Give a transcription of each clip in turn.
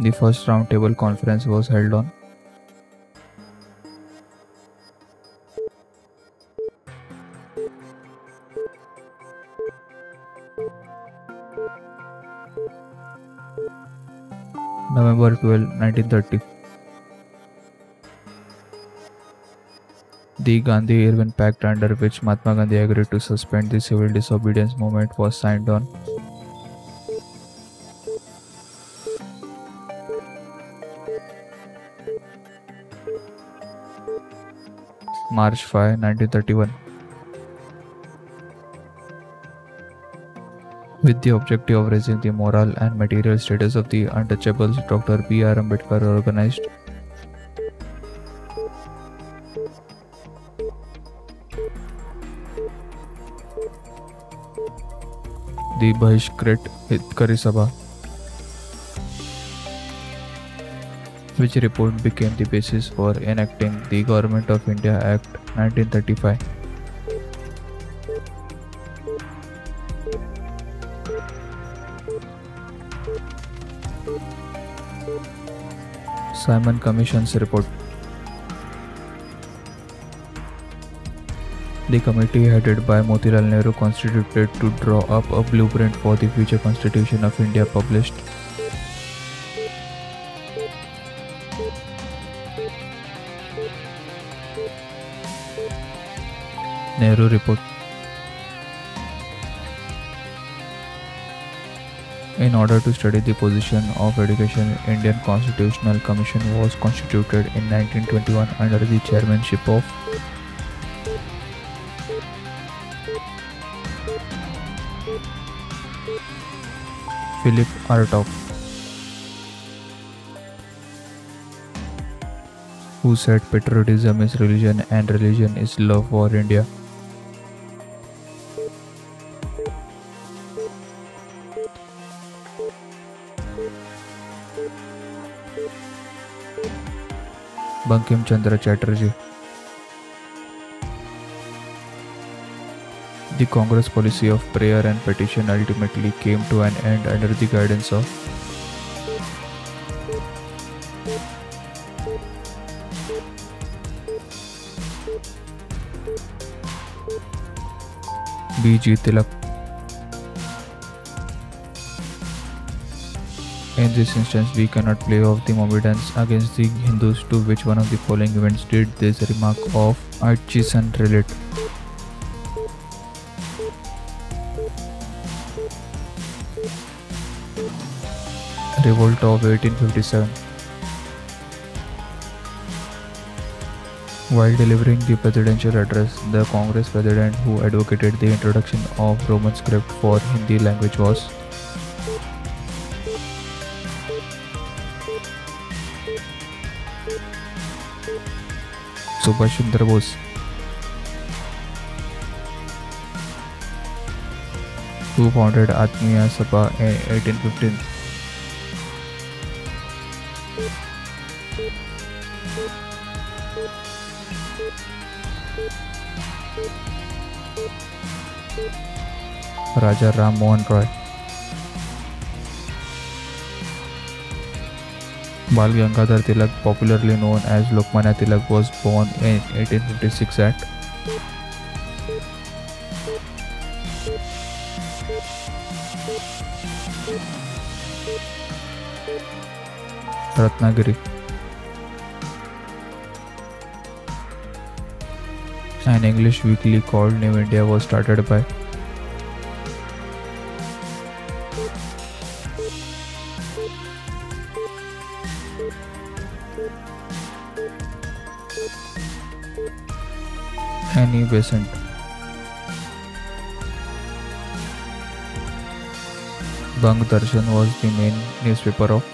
The first roundtable conference was held on November 12, 1930. The Gandhi-Irwin Pact, under which Mahatma Gandhi agreed to suspend the civil disobedience movement, was signed on March 5, 1931, with the objective of raising the moral and material status of the untouchables. Dr. B.R. Ambedkar organized the Bahishkrit Hitkari Sabha, which report became the basis for enacting the Government of India Act 1935. Simon Commission's report. The committee headed by Motilal Nehru constituted to draw up a blueprint for the future Constitution of India, published Nehru Report. In order to study the position of education, Indian Constitutional Commission was constituted in 1921 under the chairmanship of Philip Artop, who said patriotism is religion and religion is love for India. Bankim Chandra Chatterjee. The Congress policy of prayer and petition ultimately came to an end under the guidance of B.G. Tilak. In this instance, we cannot play off the Mohammedans against the Hindus, to which one of the following events did this remark of Atchison relate. Revolt of 1857. While delivering the presidential address, the Congress president who advocated the introduction of Roman script for Hindi language was Subhash Chandra Bose. Who founded Atmiya Sabha in 1815. Raja Ram Mohan Roy. Bal Gangadhar Tilak, popularly known as Lokmanya Tilak, was born in 1856 at Ratnagiri. An English weekly called New India was started by Annie Besant. Bang Darshan was the main newspaper of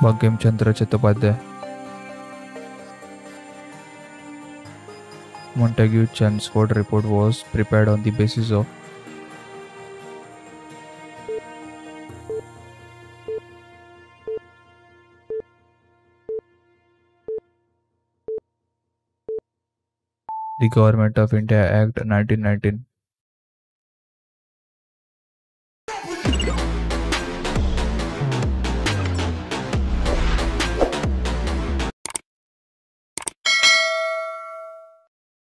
Bankim Chandra Chattopadhyay. Montague Chelmsford report was prepared on the basis of The Government of India Act 1919